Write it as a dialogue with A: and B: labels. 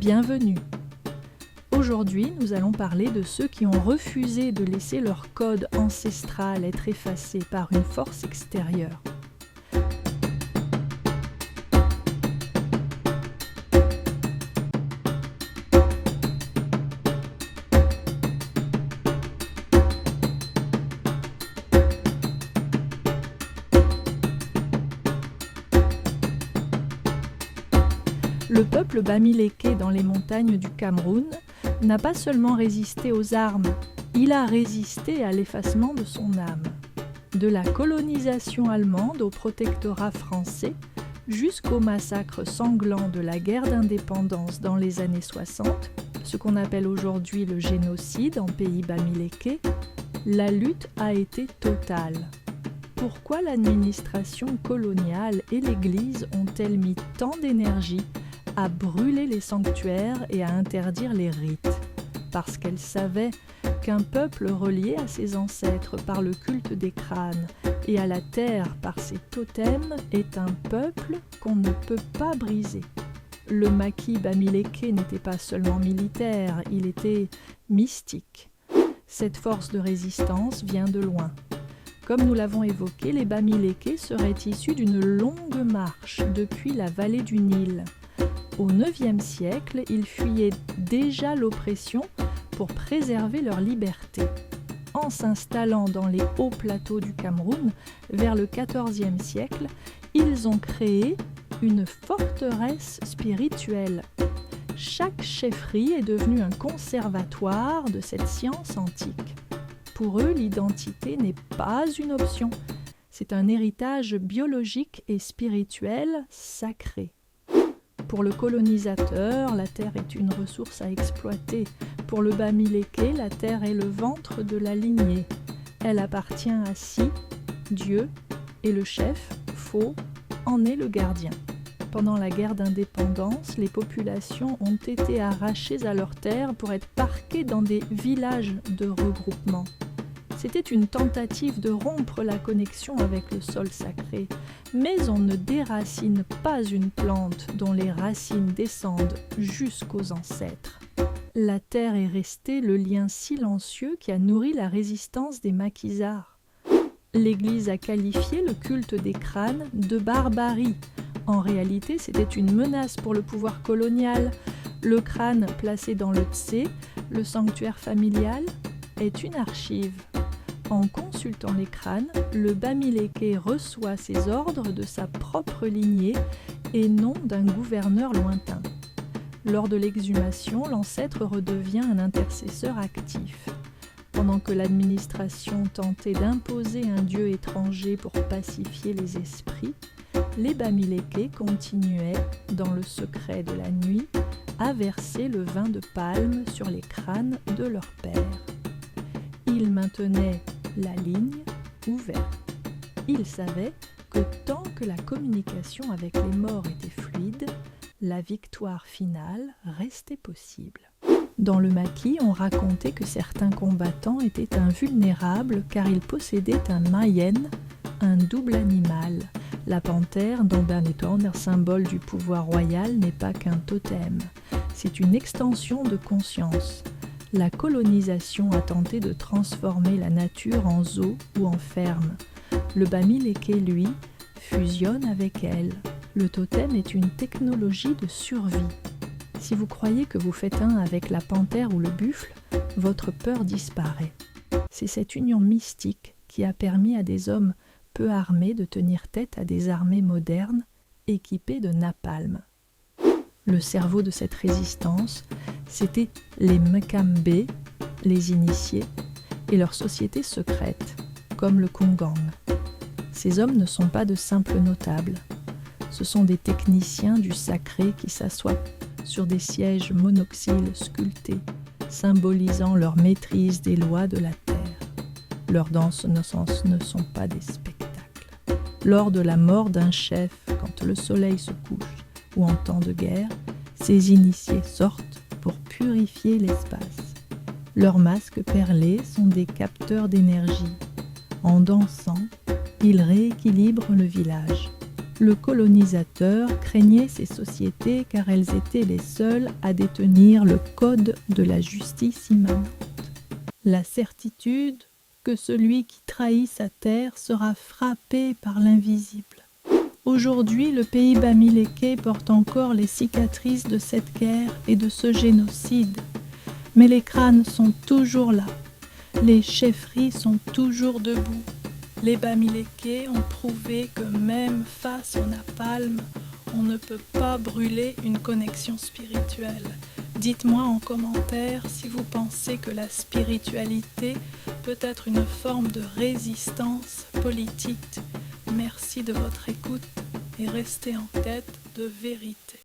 A: Bienvenue. Aujourd'hui, nous allons parler de ceux qui ont refusé de laisser leur code ancestral être effacé par une force extérieure. Le peuple Bamileke dans les montagnes du Cameroun n'a pas seulement résisté aux armes, il a résisté à l'effacement de son âme. De la colonisation allemande au protectorat français, jusqu'au massacre sanglant de la guerre d'indépendance dans les années 60, ce qu'on appelle aujourd'hui le génocide en pays Bamileke, la lutte a été totale. Pourquoi l'administration coloniale et l'Église ont-elles mis tant d'énergie à brûler les sanctuaires et à interdire les rites? Parce qu'elles savaient qu'un peuple relié à ses ancêtres par le culte des crânes et à la terre par ses totems est un peuple qu'on ne peut pas briser. Le maquis Bamileke n'était pas seulement militaire, il était mystique. Cette force de résistance vient de loin. Comme nous l'avons évoqué, les Bamileke seraient issus d'une longue marche depuis la vallée du Nil. Au IXe siècle, ils fuyaient déjà l'oppression pour préserver leur liberté. En s'installant dans les hauts plateaux du Cameroun, vers le XIVe siècle, ils ont créé une forteresse spirituelle. Chaque chefferie est devenue un conservatoire de cette science antique. Pour eux, l'identité n'est pas une option. C'est un héritage biologique et spirituel sacré. Pour le colonisateur, la terre est une ressource à exploiter. Pour le Bamileke, la terre est le ventre de la lignée. Elle appartient à Si, Dieu, et le chef, Fo, en est le gardien. Pendant la guerre d'indépendance, les populations ont été arrachées à leurs terres pour être parquées dans des villages de regroupement. C'était une tentative de rompre la connexion avec le sol sacré. Mais on ne déracine pas une plante dont les racines descendent jusqu'aux ancêtres. La terre est restée le lien silencieux qui a nourri la résistance des maquisards. L'Église a qualifié le culte des crânes de barbarie. En réalité, c'était une menace pour le pouvoir colonial. Le crâne placé dans le tsé, le sanctuaire familial, est une archive. En consultant les crânes, le Bamileke reçoit ses ordres de sa propre lignée et non d'un gouverneur lointain. Lors de l'exhumation, l'ancêtre redevient un intercesseur actif. Pendant que l'administration tentait d'imposer un dieu étranger pour pacifier les esprits, les Bamileke continuaient, dans le secret de la nuit, à verser le vin de palme sur les crânes de leurs pères. Ils maintenaient la ligne ouverte. Ils savaient que tant que la communication avec les morts était fluide, la victoire finale restait possible. Dans le maquis, on racontait que certains combattants étaient invulnérables car ils possédaient un mayen, un double animal. La panthère, dont Banetoner, symbole du pouvoir royal, n'est pas qu'un totem. C'est une extension de conscience. La colonisation a tenté de transformer la nature en zoo ou en ferme. Le Bamileke, lui, fusionne avec elle. Le totem est une technologie de survie. Si vous croyez que vous faites un avec la panthère ou le buffle, votre peur disparaît. C'est cette union mystique qui a permis à des hommes peu armés de tenir tête à des armées modernes équipées de napalm. Le cerveau de cette résistance, c'était les Mkambe, les initiés, et leurs sociétés secrètes, comme le Kungang. Ces hommes ne sont pas de simples notables. Ce sont des techniciens du sacré qui s'assoient sur des sièges monoxyles sculptés, symbolisant leur maîtrise des lois de la terre. Leurs danses ne sont pas des spectacles. Lors de la mort d'un chef, quand le soleil se couche, ou en temps de guerre, ces initiés sortent pour purifier l'espace. Leurs masques perlés sont des capteurs d'énergie. En dansant, ils rééquilibrent le village. Le colonisateur craignait ces sociétés car elles étaient les seules à détenir le code de la justice immanente. La certitude que celui qui trahit sa terre sera frappé par l'invisible. Aujourd'hui, le pays bamiléké porte encore les cicatrices de cette guerre et de ce génocide. Mais les crânes sont toujours là. Les chefferies sont toujours debout. Les Bamilékés ont prouvé que même face au napalm, on ne peut pas brûler une connexion spirituelle. Dites-moi en commentaire si vous pensez que la spiritualité peut être une forme de résistance politique. Merci de votre écoute et restez en quête de vérité.